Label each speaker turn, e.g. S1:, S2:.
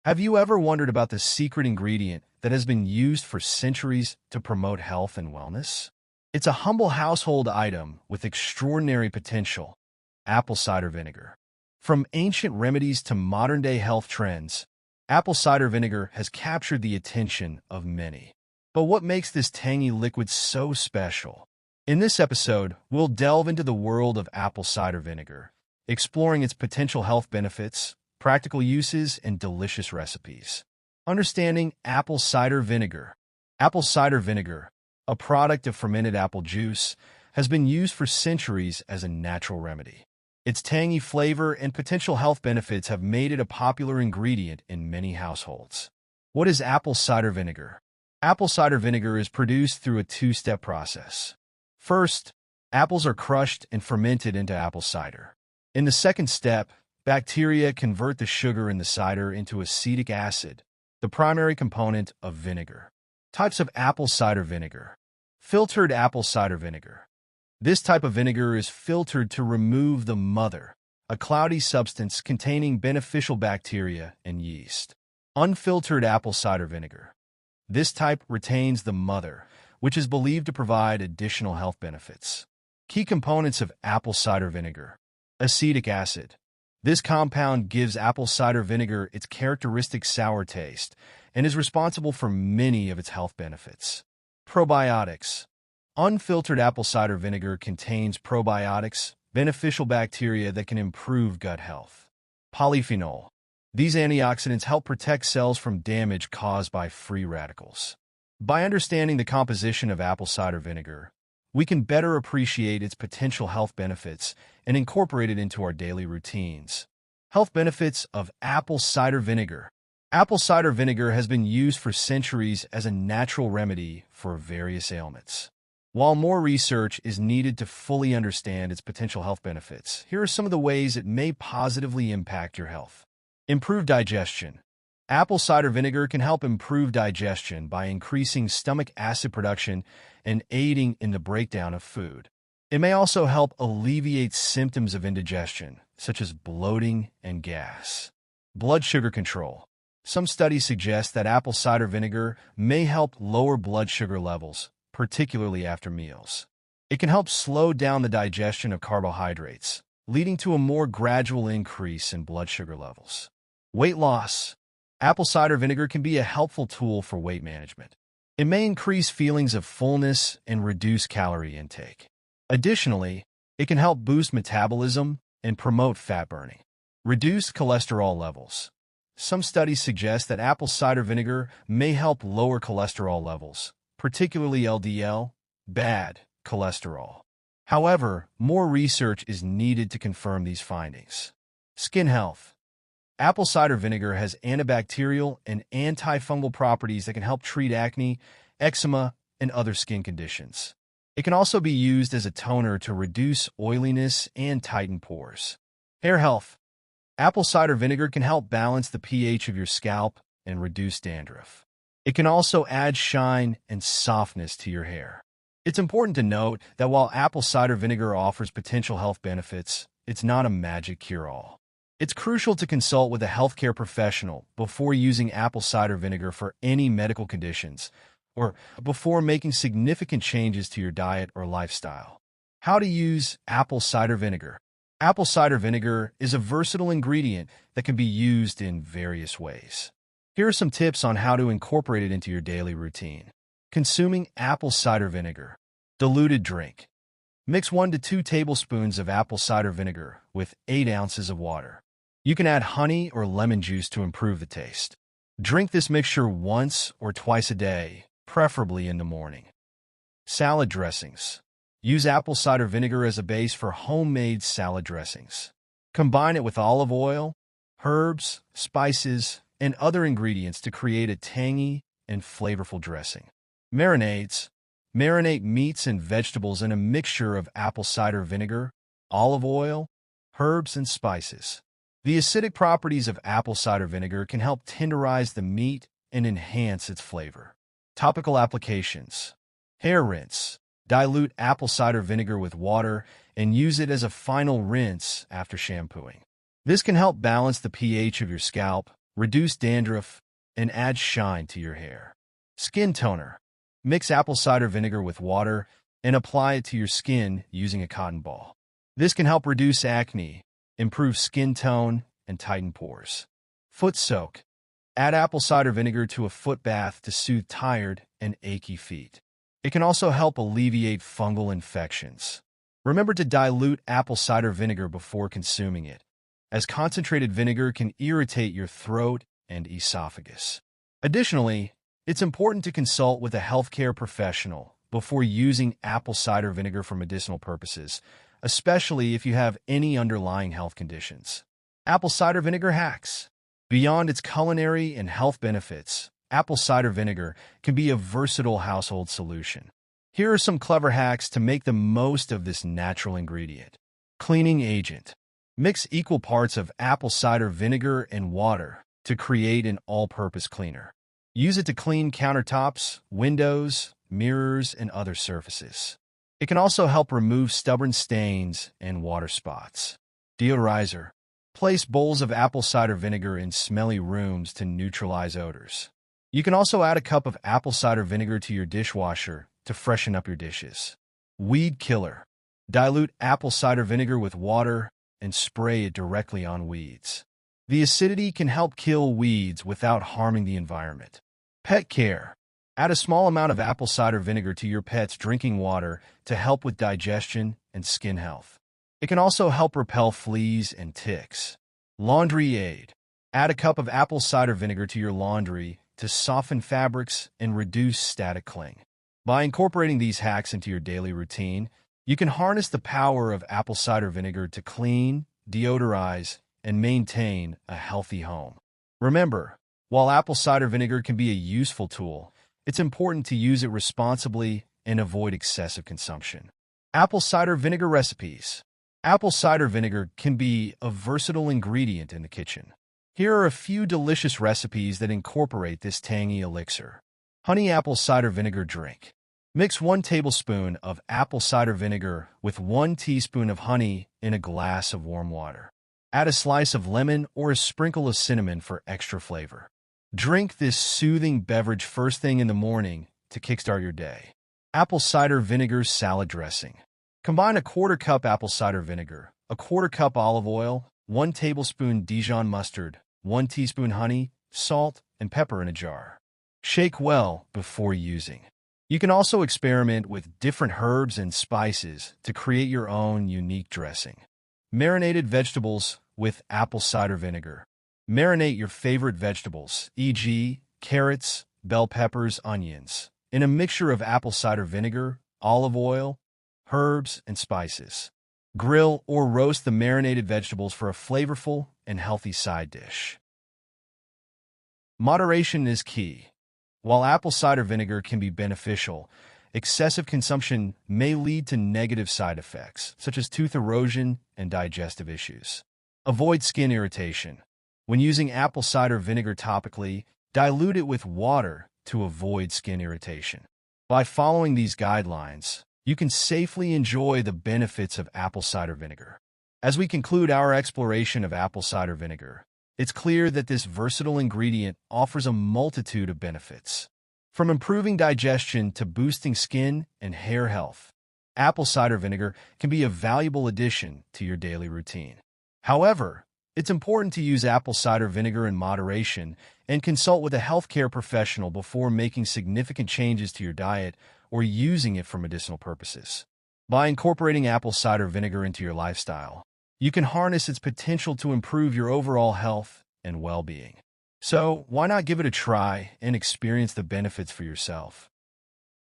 S1: Have you ever wondered about the secret ingredient that has been used for centuries to promote health and wellness? It's a humble household item with extraordinary potential: apple cider vinegar. From ancient remedies to modern-day health trends, apple cider vinegar has captured the attention of many. But what makes this tangy liquid so special? In this episode, we'll delve into the world of apple cider vinegar, exploring its potential health benefits, practical uses, and delicious recipes. Understanding apple cider vinegar. Apple cider vinegar, a product of fermented apple juice, has been used for centuries as a natural remedy. Its tangy flavor and potential health benefits have made it a popular ingredient in many households. What is apple cider vinegar? Apple cider vinegar is produced through a two-step process. First, apples are crushed and fermented into apple cider. In the second step, bacteria convert the sugar in the cider into acetic acid, the primary component of vinegar. Types of apple cider vinegar. Filtered apple cider vinegar. This type of vinegar is filtered to remove the mother, a cloudy substance containing beneficial bacteria and yeast. Unfiltered apple cider vinegar. This type retains the mother, which is believed to provide additional health benefits. Key components of apple cider vinegar. Acetic acid. This compound gives apple cider vinegar its characteristic sour taste and is responsible for many of its health benefits. Probiotics. Unfiltered apple cider vinegar contains probiotics, beneficial bacteria that can improve gut health. Polyphenol. These antioxidants help protect cells from damage caused by free radicals. By understanding the composition of apple cider vinegar, we can better appreciate its potential health benefits and incorporate it into our daily routines. Health benefits of apple cider vinegar. Apple cider vinegar has been used for centuries as a natural remedy for various ailments. While more research is needed to fully understand its potential health benefits, here are some of the ways it may positively impact your health. Improve digestion. Apple cider vinegar can help improve digestion by increasing stomach acid production and aiding in the breakdown of food. It may also help alleviate symptoms of indigestion, such as bloating and gas. Blood sugar control. Some studies suggest that apple cider vinegar may help lower blood sugar levels, particularly after meals. It can help slow down the digestion of carbohydrates, leading to a more gradual increase in blood sugar levels. Weight loss. Apple cider vinegar can be a helpful tool for weight management. It may increase feelings of fullness and reduce calorie intake. Additionally, it can help boost metabolism and promote fat burning. Reduce cholesterol levels. Some studies suggest that apple cider vinegar may help lower cholesterol levels, particularly LDL, bad cholesterol. However, more research is needed to confirm these findings. Skin health. Apple cider vinegar has antibacterial and antifungal properties that can help treat acne, eczema, and other skin conditions. It can also be used as a toner to reduce oiliness and tighten pores. Hair health. Apple cider vinegar can help balance the pH of your scalp and reduce dandruff. It can also add shine and softness to your hair. It's important to note that while apple cider vinegar offers potential health benefits, it's not a magic cure-all. It's crucial to consult with a healthcare professional before using apple cider vinegar for any medical conditions or before making significant changes to your diet or lifestyle. How to use apple cider vinegar. Apple cider vinegar is a versatile ingredient that can be used in various ways. Here are some tips on how to incorporate it into your daily routine. Consuming apple cider vinegar. Diluted drink. Mix 1 to 2 tablespoons of apple cider vinegar with 8 ounces of water. You can add honey or lemon juice to improve the taste. Drink this mixture once or twice a day, preferably in the morning. Salad dressings. Use apple cider vinegar as a base for homemade salad dressings. Combine it with olive oil, herbs, spices, and other ingredients to create a tangy and flavorful dressing. Marinades. Marinate meats and vegetables in a mixture of apple cider vinegar, olive oil, herbs, and spices. The acidic properties of apple cider vinegar can help tenderize the meat and enhance its flavor. Topical applications. Hair rinse. Dilute apple cider vinegar with water and use it as a final rinse after shampooing. This can help balance the pH of your scalp reduce dandruff, and add shine to your hair. Skin toner. Mix apple cider vinegar with water and apply it to your skin using a cotton ball. This can help reduce acne, improve skin tone, and tighten pores. Foot soak. Add apple cider vinegar to a foot bath to soothe tired and achy feet. It can also help alleviate fungal infections. Remember to dilute apple cider vinegar before consuming it, as concentrated vinegar can irritate your throat and esophagus. Additionally, it's important to consult with a healthcare professional before using apple cider vinegar for medicinal purposes, especially if you have any underlying health conditions. Apple cider vinegar hacks. Beyond its culinary and health benefits, apple cider vinegar can be a versatile household solution. Here are some clever hacks to make the most of this natural ingredient. Cleaning agent. Mix equal parts of apple cider vinegar and water to create an all-purpose cleaner. Use it to clean countertops, windows, mirrors, and other surfaces. It can also help remove stubborn stains and water spots. Deodorizer. Place bowls of apple cider vinegar in smelly rooms to neutralize odors. You can also add a cup of apple cider vinegar to your dishwasher to freshen up your dishes. Weed killer. Dilute apple cider vinegar with water and spray it directly on weeds. The acidity can help kill weeds without harming the environment. Pet care. Add a small amount of apple cider vinegar to your pet's drinking water to help with digestion and skin health. It can also help repel fleas and ticks. Laundry aid. Add a cup of apple cider vinegar to your laundry to soften fabrics and reduce static cling. By incorporating these hacks into your daily routine, you can harness the power of apple cider vinegar to clean, deodorize, and maintain a healthy home. Remember, while apple cider vinegar can be a useful tool, it's important to use it responsibly and avoid excessive consumption. Apple cider vinegar recipes. Apple cider vinegar can be a versatile ingredient in the kitchen. Here are a few delicious recipes that incorporate this tangy elixir. Honey apple cider vinegar drink. Mix 1 tablespoon of apple cider vinegar with 1 teaspoon of honey in a glass of warm water. Add a slice of lemon or a sprinkle of cinnamon for extra flavor. Drink this soothing beverage first thing in the morning to kickstart your day. Apple cider vinegar salad dressing. Combine a 1/4 cup apple cider vinegar, a 1/4 cup olive oil, 1 tablespoon Dijon mustard, 1 teaspoon honey, salt, and pepper in a jar. Shake well before using. You can also experiment with different herbs and spices to create your own unique dressing. Marinated vegetables with apple cider vinegar. Marinate your favorite vegetables, e.g., carrots, bell peppers, onions, in a mixture of apple cider vinegar, olive oil, herbs, and spices. Grill or roast the marinated vegetables for a flavorful and healthy side dish. Moderation is key. While apple cider vinegar can be beneficial, excessive consumption may lead to negative side effects, such as tooth erosion and digestive issues. Avoid skin irritation. When using apple cider vinegar topically, dilute it with water to avoid skin irritation. By following these guidelines, you can safely enjoy the benefits of apple cider vinegar. As we conclude our exploration of apple cider vinegar, it's clear that this versatile ingredient offers a multitude of benefits. From improving digestion to boosting skin and hair health, apple cider vinegar can be a valuable addition to your daily routine. However, it's important to use apple cider vinegar in moderation and consult with a healthcare professional before making significant changes to your diet or using it for medicinal purposes. By incorporating apple cider vinegar into your lifestyle, you can harness its potential to improve your overall health and well-being. So, why not give it a try and experience the benefits for yourself?